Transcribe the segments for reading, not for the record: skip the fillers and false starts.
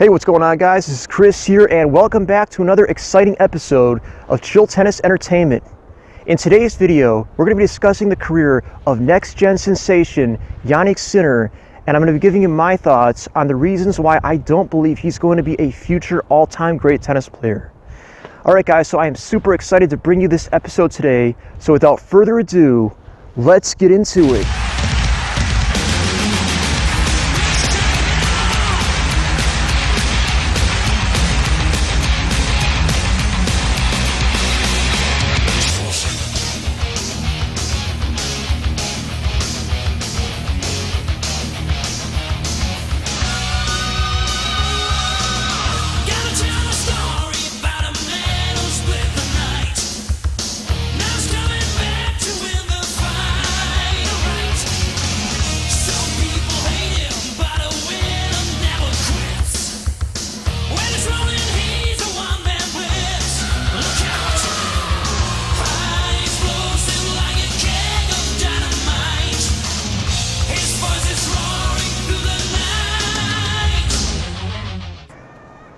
Hey, what's going on, guys? This is Chris here, and welcome back to another exciting episode of Chill Tennis Entertainment. In today's video, we're going to be discussing the career of next-gen sensation Jannik Sinner, and I'm going to be giving you my thoughts on the reasons why I don't believe he's going to be a future all-time great tennis player. All right, guys, so I am super excited to bring you this episode today. So without further ado, let's get into it.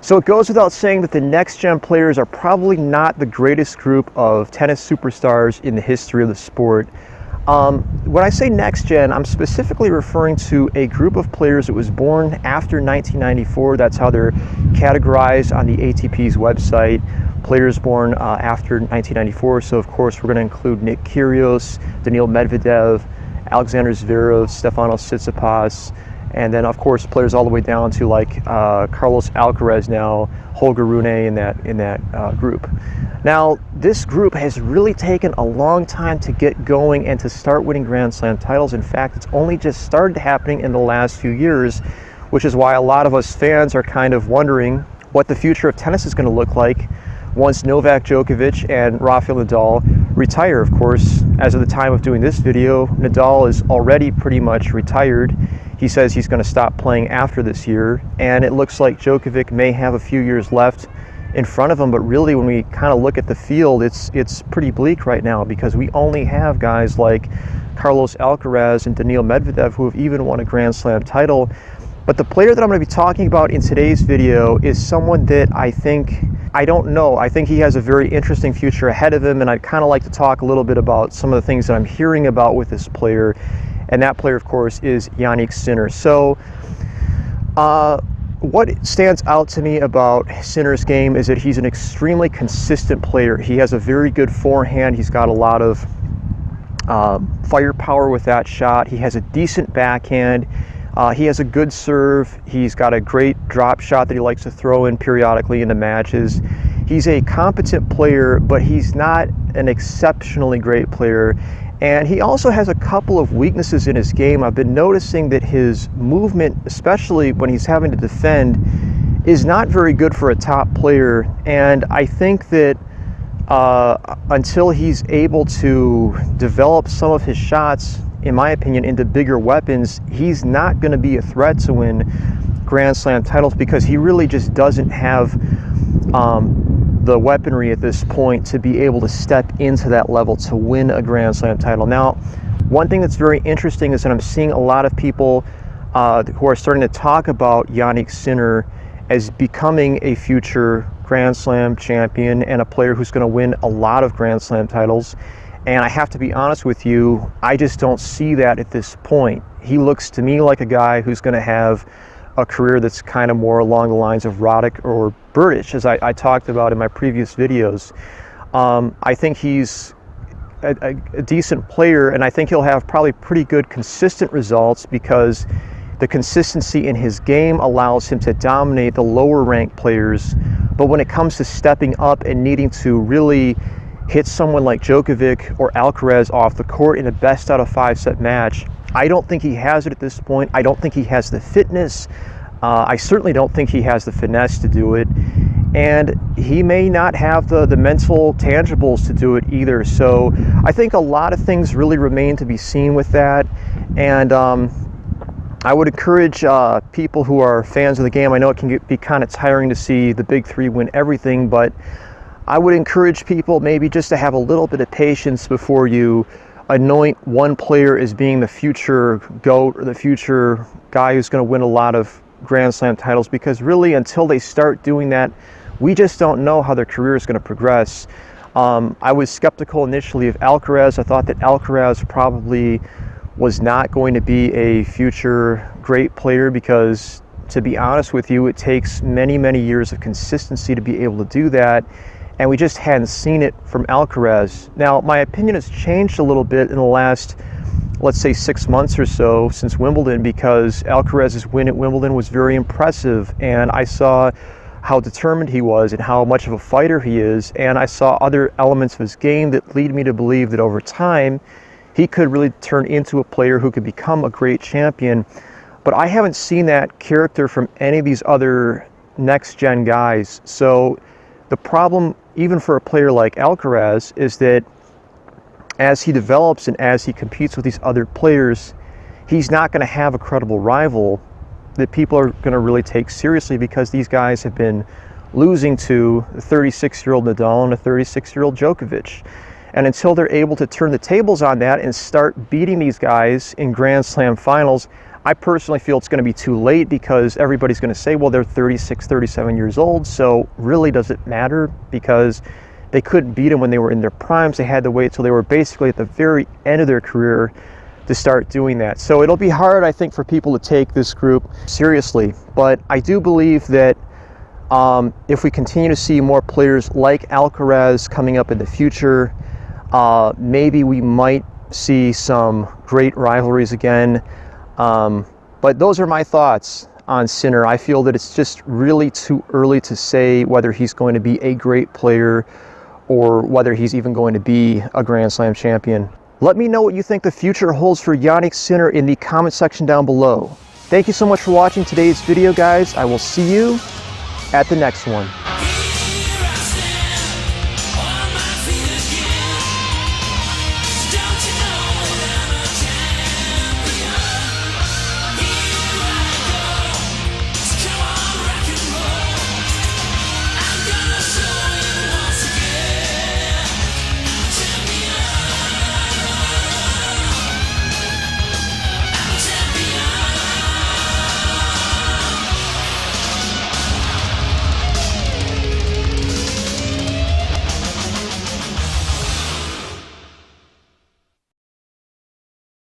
So it goes without saying that the next-gen players are probably not the greatest group of tennis superstars in the history of the sport. When I say next-gen, I'm specifically referring to a group of players that was born after 1994. That's how they're categorized on the ATP's website. Players born after 1994. So, of course, we're going to include Nick Kyrgios, Daniil Medvedev, Alexander Zverev, Stefanos Tsitsipas, and then, of course, players all the way down to like Carlos Alcaraz now, Holger Rune in that group. Now, this group has really taken a long time to get going and to start winning Grand Slam titles. In fact, it's only just started happening in the last few years, which is why a lot of us fans are kind of wondering what the future of tennis is going to look like once Novak Djokovic and Rafael Nadal retire. Of course, as of the time of doing this video, Nadal is already pretty much retired. He says he's going to stop playing after this year, and it looks like Djokovic may have a few years left in front of him, but really when we kind of look at the field, it's pretty bleak right now because we only have guys like Carlos Alcaraz and Daniil Medvedev who have even won a Grand Slam title. But the player that I'm going to be talking about in today's video is someone that I think he has a very interesting future ahead of him, and I'd kind of like to talk a little bit about some of the things that I'm hearing about with this player. And that player, of course, is Jannik Sinner. So what stands out to me about Sinner's game is that he's an extremely consistent player. He has a very good forehand. He's got a lot of firepower with that shot. He has a decent backhand. He has a good serve. He's got a great drop shot that he likes to throw in periodically into matches. He's a competent player, but he's not an exceptionally great player. And he also has a couple of weaknesses in his game. I've been noticing that his movement, especially when he's having to defend, is not very good for a top player. And I think that until he's able to develop some of his shots, in my opinion, into bigger weapons, he's not going to be a threat to win Grand Slam titles because he really just doesn't have the weaponry at this point to be able to step into that level to win a Grand Slam title. Now, one thing that's very interesting is that I'm seeing a lot of people who are starting to talk about Jannik Sinner as becoming a future Grand Slam champion and a player who's going to win a lot of Grand Slam titles. And I have to be honest with you, I just don't see that at this point. He looks to me like a guy who's going to have a career that's kind of more along the lines of Roddick or Berdych, as I talked about in my previous videos. I think he's a decent player, and I think he'll have probably pretty good consistent results because the consistency in his game allows him to dominate the lower ranked players. But when it comes to stepping up and needing to really hit someone like Djokovic or Alcaraz off the court in a best out of 5-set match, I don't think he has it at this point. I don't think he has the fitness. I certainly don't think he has the finesse to do it. And he may not have the mental tangibles to do it either. So I think a lot of things really remain to be seen with that. And I would encourage people who are fans of the game. I know it can be kind of tiring to see the big three win everything, but I would encourage people maybe just to have a little bit of patience before you anoint one player as being the future GOAT or the future guy who's going to win a lot of Grand Slam titles, because really until they start doing that, we just don't know how their career is going to progress. I was skeptical initially of Alcaraz. I thought that Alcaraz probably was not going to be a future great player because, to be honest with you, it takes many, many years of consistency to be able to do that, and we just hadn't seen it from Alcaraz. Now, my opinion has changed a little bit in the last, let's say, 6 months or so since Wimbledon, because Alcaraz's win at Wimbledon was very impressive, and I saw how determined he was and how much of a fighter he is, and I saw other elements of his game that lead me to believe that over time he could really turn into a player who could become a great champion. But I haven't seen that character from any of these other next-gen guys. So the problem, even for a player like Alcaraz, is that as he develops and as he competes with these other players, he's not going to have a credible rival that people are going to really take seriously, because these guys have been losing to a 36-year-old Nadal and a 36-year-old Djokovic. And until they're able to turn the tables on that and start beating these guys in Grand Slam finals, I personally feel it's going to be too late, because everybody's going to say, well, they're 36, 37 years old, so really does it matter? Because they couldn't beat them when they were in their primes. They had to wait till they were basically at the very end of their career to start doing that. So it'll be hard, I think, for people to take this group seriously. But I do believe that if we continue to see more players like Alcaraz coming up in the future, maybe we might see some great rivalries again. But those are my thoughts on Sinner. I feel that it's just really too early to say whether he's going to be a great player or whether he's even going to be a Grand Slam champion. Let me know what you think the future holds for Jannik Sinner in the comment section down below. Thank you so much for watching today's video, guys. I will see you at the next one.